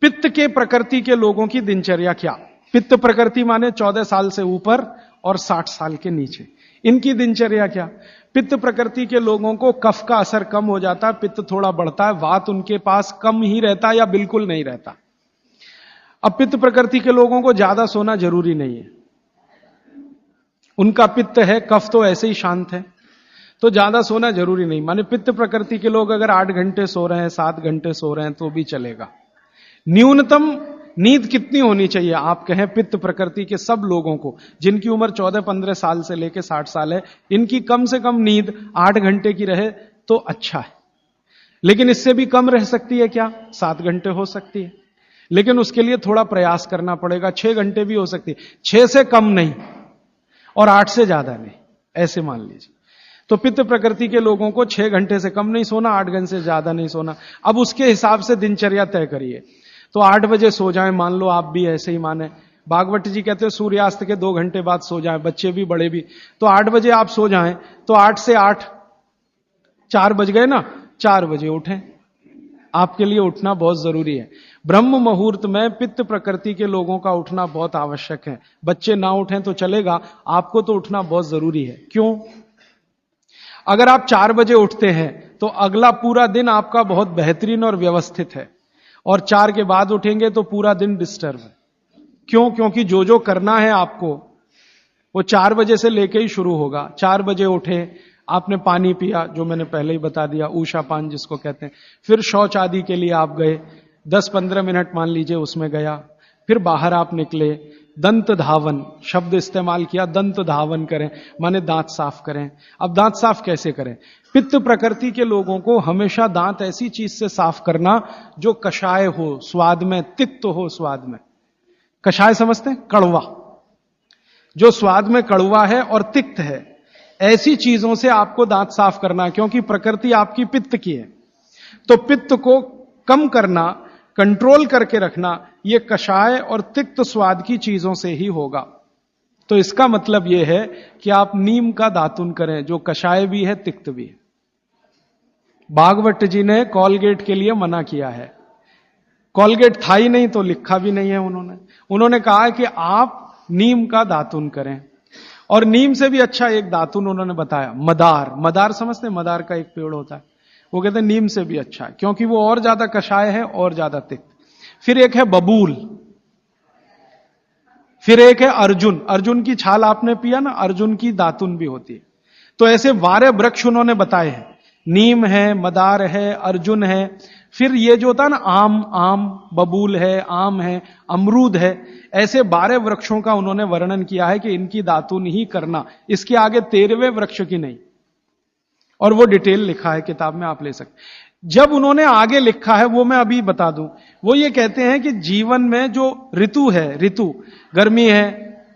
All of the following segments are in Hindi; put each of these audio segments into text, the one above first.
पित्त के प्रकृति के लोगों की दिनचर्या क्या? पित्त प्रकृति माने 14 साल से ऊपर और 60 साल के नीचे, इनकी दिनचर्या क्या? पित्त प्रकृति के लोगों को कफ का असर कम हो जाता है, पित्त थोड़ा बढ़ता है, वात उनके पास कम ही रहता है या बिल्कुल नहीं रहता। अब पित्त प्रकृति के लोगों को ज्यादा सोना जरूरी नहीं है, उनका पित्त है, कफ तो ऐसे ही शांत है, तो ज्यादा सोना जरूरी नहीं। माने पित्त प्रकृति के लोग अगर 8 घंटे सो रहे हैं, 7 घंटे सो रहे हैं तो भी चलेगा। न्यूनतम नींद कितनी होनी चाहिए? आप कहें पित्त प्रकृति के सब लोगों को, जिनकी उम्र 14-15 साल से लेकर 60 साल है, इनकी कम से कम नींद 8 घंटे की रहे तो अच्छा है। लेकिन इससे भी कम रह सकती है क्या? 7 घंटे हो सकती है, लेकिन उसके लिए थोड़ा प्रयास करना पड़ेगा। 6 घंटे भी हो सकती है, 6 से कम नहीं और 8 से ज्यादा नहीं, ऐसे मान लीजिए। तो पित्त प्रकृति के लोगों को 6 घंटे से कम नहीं सोना, 8 घंटे से ज्यादा नहीं सोना। अब उसके हिसाब से दिनचर्या तय करिए। तो 8 बजे सो जाएं, मान लो आप भी ऐसे ही माने। भागवत जी कहते हैं सूर्यास्त के 2 घंटे बाद सो जाएं, बच्चे भी बड़े भी। तो 8 बजे आप सो जाएं, तो 8 से 8 4 बज गए ना, 4 बजे उठें। आपके लिए उठना बहुत जरूरी है। ब्रह्म मुहूर्त में पित्त प्रकृति के लोगों का उठना बहुत आवश्यक है। बच्चे ना उठें तो चलेगा, आपको तो उठना बहुत जरूरी है। क्यों? अगर आप 4 बजे उठते हैं तो अगला पूरा दिन आपका बहुत बेहतरीन और व्यवस्थित है, और 4 के बाद उठेंगे तो पूरा दिन डिस्टर्ब है। क्यों? क्योंकि जो जो करना है आपको वो 4 बजे से लेके ही शुरू होगा। 4 बजे उठे, आपने पानी पिया, जो मैंने पहले ही बता दिया, ऊषा पान जिसको कहते हैं। फिर शौच आदि के लिए आप गए, 10-15 मिनट मान लीजिए उसमें गया। फिर बाहर आप निकले, दंत धावन शब्द इस्तेमाल किया, दंत धावन करें माने दांत साफ करें। अब दांत साफ कैसे करें? पित्त प्रकृति के लोगों को हमेशा दांत ऐसी चीज से साफ करना जो कषाय हो, स्वाद में तिक्त हो। स्वाद में कषाय समझते हैं? कड़वा, जो स्वाद में कड़वा है और तिक्त है, ऐसी चीजों से आपको दांत साफ करना, क्योंकि प्रकृति आपकी पित्त की है। तो पित्त को कम करना, कंट्रोल करके रखना, यह कषाय और तिक्त स्वाद की चीजों से ही होगा। तो इसका मतलब यह है कि आप नीम का दातुन करें, जो कषाय भी है तिक्त भी है। भागवत जी ने कॉलगेट के लिए मना किया है। कॉलगेट था ही नहीं तो लिखा भी नहीं है उन्होंने कहा कि आप नीम का दातुन करें। और नीम से भी अच्छा एक दातुन उन्होंने बताया, मदार। मदार समझते हैं? मदार का एक पेड़ होता है, वो कहते हैं नीम से भी अच्छा है, क्योंकि वो और ज्यादा कषाय है और ज्यादा तिक्त। फिर एक है बबूल, फिर एक है अर्जुन। अर्जुन की छाल आपने पिया ना, अर्जुन की दातुन भी होती है। तो ऐसे 12 वृक्ष उन्होंने बताए हैं, नीम है, मदार है, अर्जुन है। फिर ये जो होता ना आम बबूल है, आम है, अमरूद है, ऐसे 12 वृक्षों का उन्होंने वर्णन किया है कि इनकी दातुन ही करना, इसके आगे 13वें वृक्ष की नहीं। और वो डिटेल लिखा है किताब में, आप ले सकते। जब उन्होंने आगे लिखा है वो मैं अभी बता दूं। वो ये कहते हैं कि जीवन में जो ऋतु है, ऋतु गर्मी है,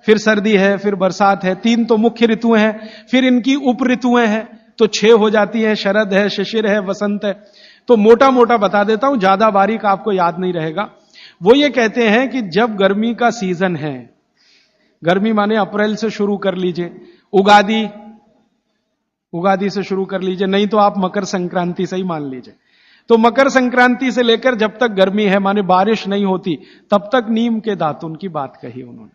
फिर सर्दी है, फिर बरसात है, 3 तो मुख्य ऋतुएं हैं। फिर इनकी उप ऋतुएं हैं, तो 6 हो जाती हैं, शरद है, शिशिर है, वसंत है। तो मोटा मोटा बता देता हूं, ज्यादा बारीक आपको याद नहीं रहेगा। वो ये कहते हैं कि जब गर्मी का सीजन है, गर्मी माने अप्रैल से शुरू कर लीजिए, उगादी से शुरू कर लीजिए, नहीं तो आप मकर संक्रांति से ही मान लीजिए। तो मकर संक्रांति से लेकर जब तक गर्मी है माने बारिश नहीं होती, तब तक नीम के दातुन की बात कही उन्होंने।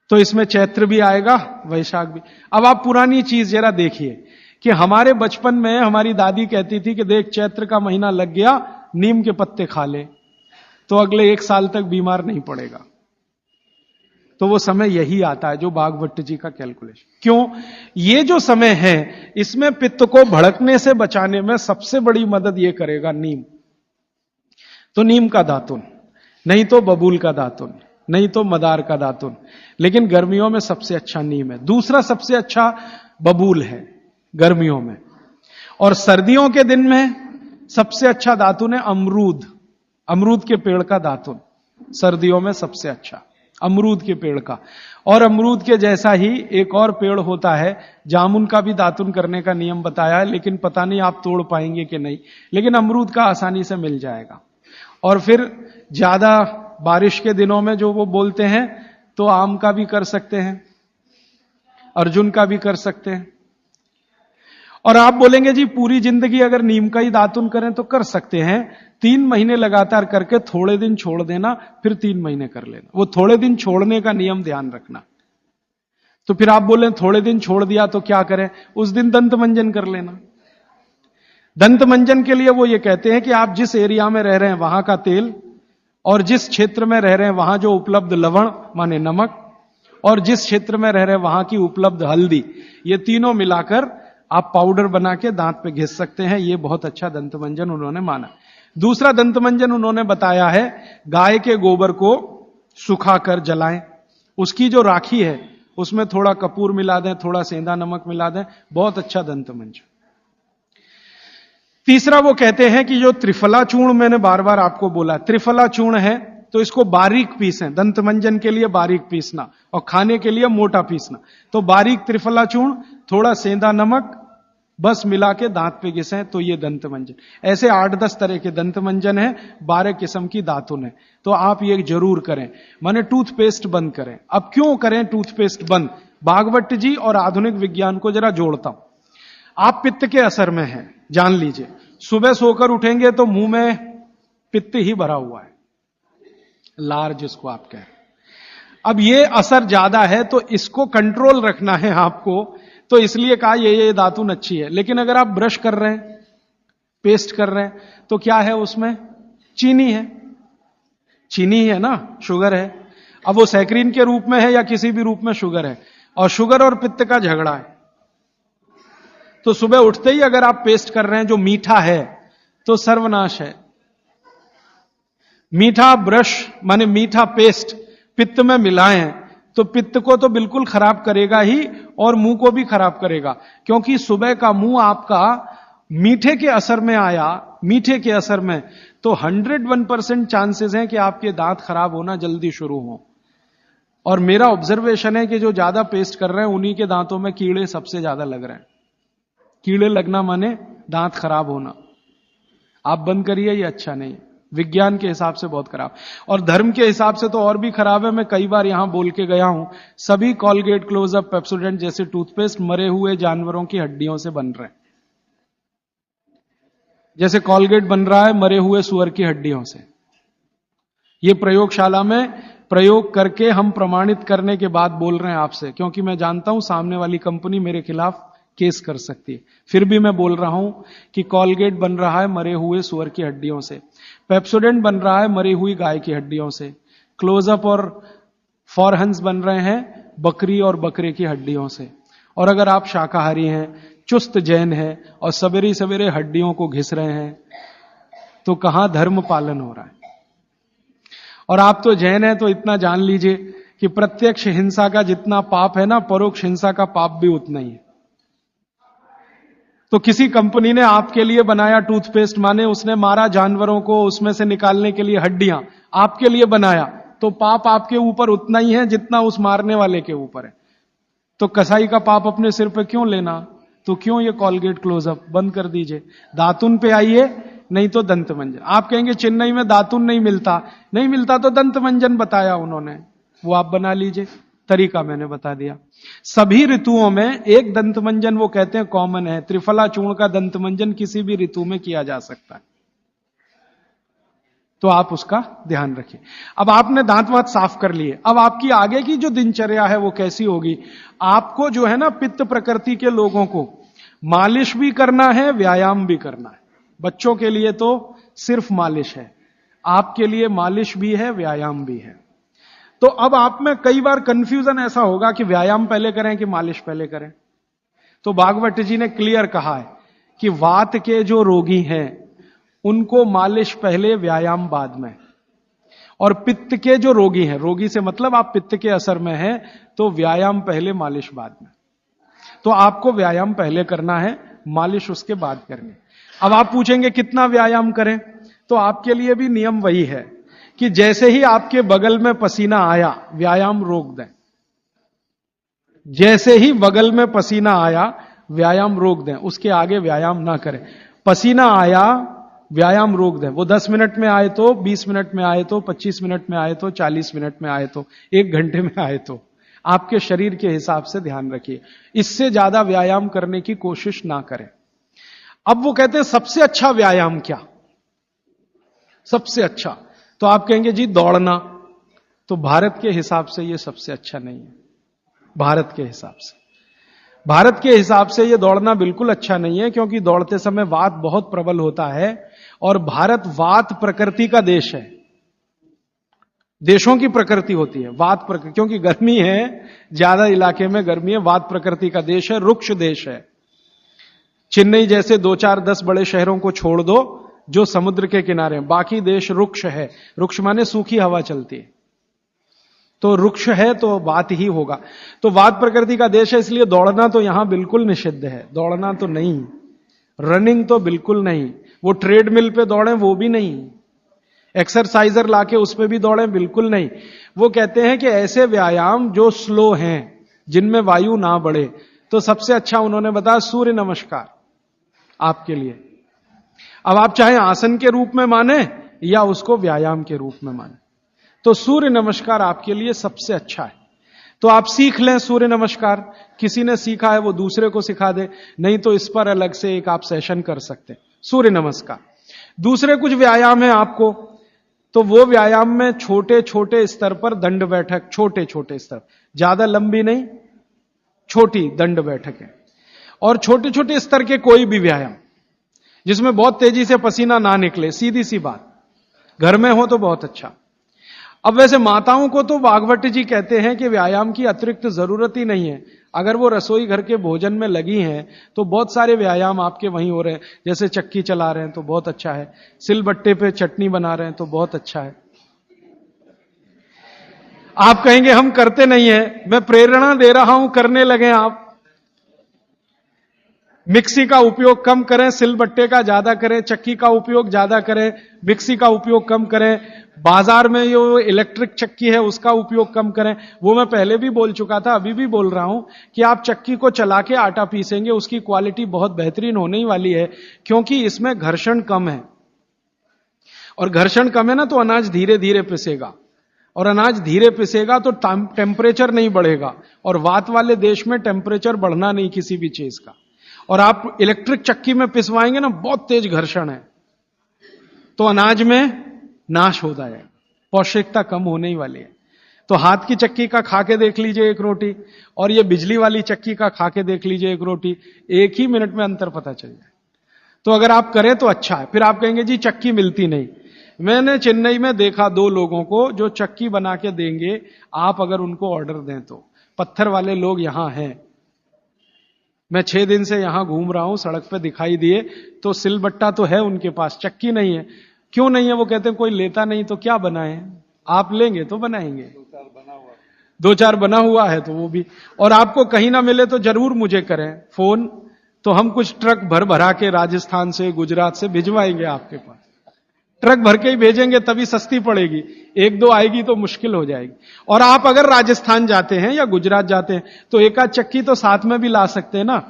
तो इसमें चैत्र भी आएगा, वैशाख भी। अब आप पुरानी चीज जरा देखिए कि हमारे बचपन में हमारी दादी कहती थी कि देख चैत्र का महीना लग गया, नीम के पत्ते खा ले तो अगले 1 साल तक बीमार नहीं पड़ेगा। तो वो समय यही आता है जो भागवत जी का कैलकुलेशन। क्यों? ये जो समय है इसमें पित्त को भड़कने से बचाने में सबसे बड़ी मदद ये करेगा नीम। तो नीम का दातुन, नहीं तो बबूल का दातुन, नहीं तो मदार का दातुन, लेकिन गर्मियों में सबसे अच्छा नीम है। दूसरा सबसे अच्छा बबूल है गर्मियों में, और सर्दियों के दिन में सबसे अच्छा दातुन है अमरूद। अमरूद के पेड़ का दातुन सर्दियों में सबसे अच्छा, अमरूद के पेड़ का। और अमरूद के जैसा ही एक और पेड़ होता है, जामुन का भी दातुन करने का नियम बताया है, लेकिन पता नहीं आप तोड़ पाएंगे कि नहीं, लेकिन अमरूद का आसानी से मिल जाएगा। और फिर ज्यादा बारिश के दिनों में जो वो बोलते हैं, तो आम का भी कर सकते हैं, अर्जुन का भी कर सकते हैं। और आप बोलेंगे जी पूरी जिंदगी अगर नीम का ही दातुन करें तो कर सकते हैं, 3 महीने लगातार करके थोड़े दिन छोड़ देना, फिर 3 महीने कर लेना। वो थोड़े दिन छोड़ने का नियम ध्यान रखना। तो फिर आप बोले थोड़े दिन छोड़ दिया तो क्या करें, उस दिन दंत मंजन कर लेना। दंत मंजन के लिए वो ये कहते हैं कि आप जिस एरिया में रह रहे हैं वहां का तेल, और जिस क्षेत्र में रह रहे हैं वहां जो उपलब्ध लवण माने नमक, और जिस क्षेत्र में रह रहे हैं वहां की उपलब्ध हल्दी, ये तीनों मिलाकर आप पाउडर बना के दांत पे घिस सकते हैं। ये बहुत अच्छा दंत मंजन उन्होंने माना। दूसरा दंत मंजन उन्होंने बताया है गाय के गोबर को सुखाकर जलाएं, उसकी जो राखी है उसमें थोड़ा कपूर मिला दें, थोड़ा सेंधा नमक मिला दें, बहुत अच्छा दंत मंजन। तीसरा वो कहते हैं कि जो त्रिफला चूर्ण मैंने बार बार आपको बोला, त्रिफला चूर्ण है तो इसको बारीक पीसें, दंत मंजन के लिए बारीक पीसना और खाने के लिए मोटा पीसना। तो बारीक त्रिफला चूर्ण, थोड़ा सेंधा नमक, बस मिला के दांत पे घिसें तो ये दंत मंजन। ऐसे 8-10 तरह के दंत मंजन है, 12 किस्म की दातुन है। तो आप ये जरूर करें। माने टूथपेस्ट बंद करें। अब क्यों करें टूथपेस्ट बंद? भागवत जी और आधुनिक विज्ञान को जरा जोड़ता हूं। आप पित्त के असर में हैं, जान लीजिए। सुबह सोकर उठेंगे तो मुंह में पित्त ही भरा हुआ है, लार जिसको आप कह रहे हैं। अब ये असर ज्यादा है तो इसको कंट्रोल रखना है आपको, तो इसलिए कहा ये दातुन अच्छी है। लेकिन अगर आप ब्रश कर रहे हैं, पेस्ट कर रहे हैं, तो क्या है उसमें? चीनी है, चीनी है ना, शुगर है। अब वो सैकरीन के रूप में है या किसी भी रूप में शुगर है, और शुगर और पित्त का झगड़ा है। तो सुबह उठते ही अगर आप पेस्ट कर रहे हैं जो मीठा है तो सर्वनाश है। मीठा ब्रश माने मीठा पेस्ट पित्त में मिलाएं तो पित्त को तो बिल्कुल खराब करेगा ही, और मुंह को भी खराब करेगा। क्योंकि सुबह का मुंह आपका मीठे के असर में आया, मीठे के असर में, तो 101% चांसेस हैं कि आपके दांत खराब होना जल्दी शुरू हो। और मेरा ऑब्जर्वेशन है कि जो ज्यादा पेस्ट कर रहे हैं उन्हीं के दांतों में कीड़े सबसे ज्यादा लग रहे हैं। कीड़े लगना माने दांत खराब होना। आप बंद करिए, ये अच्छा नहीं। विज्ञान के हिसाब से बहुत खराब, और धर्म के हिसाब से तो और भी खराब है। मैं कई बार यहां बोल के गया हूं, सभी कॉलगेट, क्लोजअप, पेप्सोडेंट जैसे टूथपेस्ट मरे हुए जानवरों की हड्डियों से बन रहे हैं। जैसे कॉलगेट बन रहा है मरे हुए सुअर की हड्डियों से। ये प्रयोगशाला में प्रयोग करके हम प्रमाणित करने के बाद बोल रहे हैं आपसे, क्योंकि मैं जानता हूं सामने वाली कंपनी मेरे खिलाफ केस कर सकती है। फिर भी मैं बोल रहा हूं कि कॉलगेट बन रहा है मरे हुए सुअर की हड्डियों से, पेप्सोडेंट बन रहा है मरी हुई गाय की हड्डियों से, क्लोजअप और फॉरहंस बन रहे हैं बकरी और बकरे की हड्डियों से। और अगर आप शाकाहारी हैं, चुस्त जैन है और सवेरे सवेरे हड्डियों को घिस रहे हैं, तो कहां धर्म पालन हो रहा है? और आप तो जैन है तो इतना जान लीजिए कि प्रत्यक्ष हिंसा का जितना पाप है ना, परोक्ष हिंसा का पाप भी उतना ही है। तो किसी कंपनी ने आपके लिए बनाया टूथपेस्ट, माने उसने मारा जानवरों को, उसमें से निकालने के लिए हड्डियां आपके लिए बनाया, तो पाप आपके ऊपर उतना ही है जितना उस मारने वाले के ऊपर है। तो कसाई का पाप अपने सिर पे क्यों लेना? तो क्यों ये कॉलगेट, क्लोजअप बंद कर दीजिए। दातुन पे आइए, नहीं तो दंत मंजन। आप कहेंगे चेन्नई में दातुन नहीं मिलता, नहीं मिलता तो दंत मंजन बताया उन्होंने, वो आप बना लीजिए। तरीका मैंने बता दिया। सभी ऋतुओं में एक दंत मंजन वो कहते हैं कॉमन है। त्रिफला चूर्ण का दंत मंजन किसी भी ऋतु में किया जा सकता है, तो आप उसका ध्यान रखिए। अब आपने दांत वात साफ कर लिए, अब आपकी आगे की जो दिनचर्या है वो कैसी होगी? आपको जो है ना, पित्त प्रकृति के लोगों को मालिश भी करना है, व्यायाम भी करना है। बच्चों के लिए तो सिर्फ मालिश है, आपके लिए मालिश भी है, व्यायाम भी है। तो अब आप में कई बार कंफ्यूजन ऐसा होगा कि व्यायाम पहले करें कि मालिश पहले करें। तो भागवत जी ने क्लियर कहा है कि वात के जो रोगी हैं उनको मालिश पहले, व्यायाम बाद में। और पित्त के जो रोगी हैं, रोगी से मतलब आप पित्त के असर में हैं, तो व्यायाम पहले, मालिश बाद में। तो आपको व्यायाम पहले करना है, मालिश उसके बाद करनी। अब आप पूछेंगे कितना व्यायाम करें? तो आपके लिए भी नियम वही है कि जैसे ही आपके बगल में पसीना आया, व्यायाम रोक दें। जैसे ही बगल में पसीना आया, व्यायाम रोक दें, उसके आगे व्यायाम ना करें। पसीना आया, व्यायाम रोक दें। वो 10 मिनट में आए तो, 20 मिनट में आए तो, 25 मिनट में आए तो, 40 मिनट में आए तो, 1 घंटे में आए तो, आपके शरीर के हिसाब से ध्यान रखिए, इससे ज्यादा व्यायाम करने की कोशिश ना करें। अब वो कहते हैं सबसे अच्छा व्यायाम क्या, सबसे अच्छा, तो आप कहेंगे जी दौड़ना, तो भारत के हिसाब से ये सबसे अच्छा नहीं है। भारत के हिसाब से, भारत के हिसाब से ये दौड़ना बिल्कुल अच्छा नहीं है, क्योंकि दौड़ते समय वात बहुत प्रबल होता है और भारत वात प्रकृति का देश है। देशों की प्रकृति होती है वात प्रकृति, क्योंकि गर्मी है, ज्यादा इलाके में गर्मी है, वात प्रकृति का देश है, रुक्ष देश है। चेन्नई जैसे 2-4-10 बड़े शहरों को छोड़ दो जो समुद्र के किनारे हैं, बाकी देश रुक्ष है। रुक्ष माने सूखी हवा चलती है, तो रुक्ष है तो वात ही होगा। तो वात प्रकृति का देश है, इसलिए दौड़ना तो यहां बिल्कुल निषिद्ध है, दौड़ना तो नहीं, रनिंग तो बिल्कुल नहीं, वो ट्रेडमिल पे दौड़े वो भी नहीं, एक्सरसाइजर लाके उस पे भी दौड़े बिल्कुल नहीं। वो कहते हैं कि ऐसे व्यायाम जो स्लो हैं, जिनमें वायु ना बढ़े, तो सबसे अच्छा उन्होंने बताया सूर्य नमस्कार आपके लिए। अब आप चाहे आसन के रूप में माने या उसको व्यायाम के रूप में माने, तो सूर्य नमस्कार आपके लिए सबसे अच्छा है। तो आप सीख लें सूर्य नमस्कार, किसी ने सीखा है वो दूसरे को सिखा दे, नहीं तो इस पर अलग से एक आप सेशन कर सकते हैं सूर्य नमस्कार। दूसरे कुछ व्यायाम है आपको, तो वो व्यायाम में छोटे छोटे स्तर पर दंड बैठक, छोटे छोटे स्तर, ज्यादा लंबी नहीं, छोटी दंड बैठक है। और छोटे छोटे स्तर के कोई भी व्यायाम जिसमें बहुत तेजी से पसीना ना निकले, सीधी सी बात, घर में हो तो बहुत अच्छा। अब वैसे माताओं को तो भागवत जी कहते हैं कि व्यायाम की अतिरिक्त जरूरत ही नहीं है। अगर वो रसोई घर के भोजन में लगी हैं तो बहुत सारे व्यायाम आपके वहीं हो रहे हैं, जैसे चक्की चला रहे हैं तो बहुत अच्छा है, सिलबट्टे पे चटनी बना रहे हैं तो बहुत अच्छा है। आप कहेंगे हम करते नहीं है, मैं प्रेरणा दे रहा हूं, करने लगे आप। मिक्सी का उपयोग कम करें, सिलबट्टे का ज्यादा करें, चक्की का उपयोग ज्यादा करें, मिक्सी का उपयोग कम करें, बाजार में जो इलेक्ट्रिक चक्की है उसका उपयोग कम करें। वो मैं पहले भी बोल चुका था, अभी भी बोल रहा हूं कि आप चक्की को चला के आटा पीसेंगे, उसकी क्वालिटी बहुत बेहतरीन होने ही वाली है, क्योंकि इसमें घर्षण कम है। और घर्षण कम है ना, तो अनाज धीरे धीरे पिसेगा, और अनाज धीरे पिसेगा तो टेम्परेचर नहीं बढ़ेगा, और वात वाले देश में टेम्परेचर बढ़ना नहीं किसी भी चीज का। और आप इलेक्ट्रिक चक्की में पिसवाएंगे ना, बहुत तेज घर्षण है, तो अनाज में नाश हो जाएगा, पौष्टिकता कम होने ही वाली है। तो हाथ की चक्की का खा के देख लीजिए एक रोटी, और ये बिजली वाली चक्की का खा के देख लीजिए एक रोटी, एक ही मिनट में अंतर पता चल जाए। तो अगर आप करें तो अच्छा है। फिर आप कहेंगे जी चक्की मिलती नहीं। मैंने चेन्नई में देखा 2 लोगों को जो चक्की बना के देंगे, आप अगर उनको ऑर्डर दें तो। पत्थर वाले लोग यहां हैं, मैं 6 दिन से यहां घूम रहा हूं, सड़क पे दिखाई दिए, तो सिलबट्टा तो है उनके पास, चक्की नहीं है। क्यों नहीं है? वो कहते हैं कोई लेता नहीं तो क्या बनाए, आप लेंगे तो बनाएंगे। 2-4 बना हुआ है तो वो भी, और आपको कहीं ना मिले तो जरूर मुझे करें फोन, तो हम कुछ ट्रक भर भरा के राजस्थान से, गुजरात से भिजवाएंगे आपके पास। ट्रक भर के ही भेजेंगे तभी सस्ती पड़ेगी, 1-2 आएगी तो मुश्किल हो जाएगी। और आप अगर राजस्थान जाते हैं या गुजरात जाते हैं तो एक आध चक्की तो साथ में भी ला सकते हैं ना।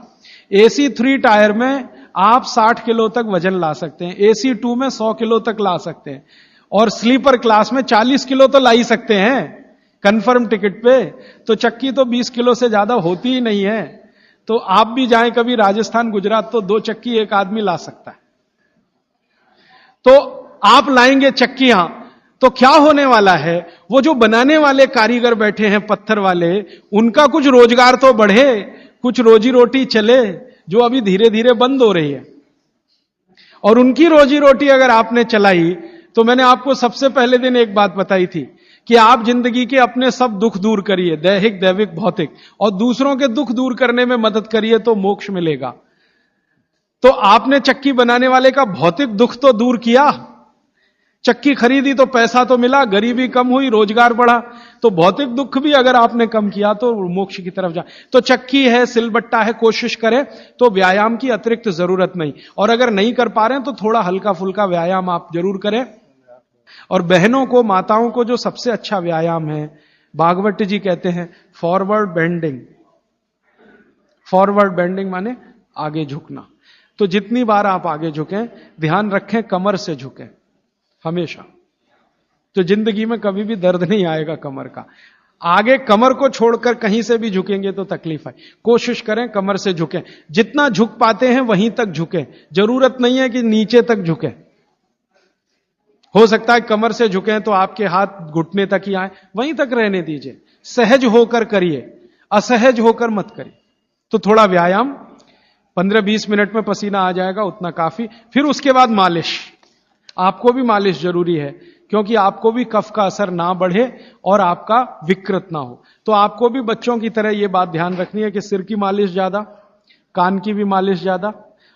AC 3 टायर में आप 60 किलो तक वजन ला सकते हैं, AC 2 में 100 किलो तक ला सकते हैं, और स्लीपर क्लास में 40 किलो तो ला ही सकते हैं कंफर्म टिकट पे। तो चक्की तो 20 किलो से ज्यादा होती ही नहीं है। तो आप भी जाएं कभी राजस्थान गुजरात तो 2 चक्की एक आदमी ला सकता है। तो आप लाएंगे चक्कियां तो क्या होने वाला है, वो जो बनाने वाले कारीगर बैठे हैं पत्थर वाले, उनका कुछ रोजगार तो बढ़े, कुछ रोजी रोटी चले, जो अभी धीरे धीरे बंद हो रही है। और उनकी रोजी रोटी अगर आपने चलाई, तो मैंने आपको सबसे पहले दिन एक बात बताई थी कि आप जिंदगी के अपने सब दुख दूर करिए, दैहिक दैविक भौतिक, और दूसरों के दुख दूर करने में मदद करिए तो मोक्ष मिलेगा। तो आपने चक्की बनाने वाले का भौतिक दुख तो दूर किया, चक्की खरीदी तो पैसा तो मिला, गरीबी कम हुई, रोजगार बढ़ा, तो भौतिक दुख भी अगर आपने कम किया तो मोक्ष की तरफ जा। तो चक्की है, सिलबट्टा है, कोशिश करें तो व्यायाम की अतिरिक्त जरूरत नहीं। और अगर नहीं कर पा रहे हैं तो थोड़ा हल्का फुल्का व्यायाम आप जरूर करें। और बहनों को, माताओं को जो सबसे अच्छा व्यायाम है, भागवत जी कहते हैं फॉरवर्ड बेंडिंग। फॉरवर्ड बेंडिंग माने आगे झुकना। तो जितनी बार आप आगे झुकें, ध्यान रखें कमर से झुकें हमेशा, तो जिंदगी में कभी भी दर्द नहीं आएगा कमर का। आगे कमर को छोड़कर कहीं से भी झुकेंगे तो तकलीफ है। कोशिश करें कमर से झुकें, जितना झुक पाते हैं वहीं तक झुकें, जरूरत नहीं है कि नीचे तक झुकें। हो सकता है कमर से झुकें तो आपके हाथ घुटने तक ही आए, वहीं तक रहने दीजिए। सहज होकर करिए, असहज होकर मत करिए। तो थोड़ा व्यायाम, 15-20 मिनट में पसीना आ जाएगा, उतना काफी। फिर उसके बाद मालिश। आपको भी मालिश जरूरी है, क्योंकि आपको भी कफ का असर ना बढ़े और आपका विकृत ना हो। तो आपको भी बच्चों की तरह यह बात ध्यान रखनी है कि सिर की मालिश ज्यादा, कान की भी मालिश ज्यादा,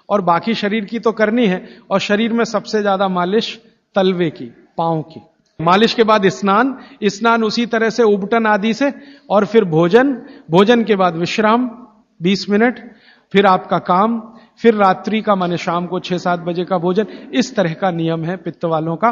और बाकी शरीर की तो करनी है। और शरीर में सबसे ज्यादा मालिश तलवे की, पांव की। मालिश के बाद स्नान उसी तरह से उबटन आदि से, और फिर भोजन के बाद विश्राम 20 मिनट, फिर आपका काम, फिर रात्रि का माने शाम को 6-7 बजे का भोजन। इस तरह का नियम है पित्त वालों का।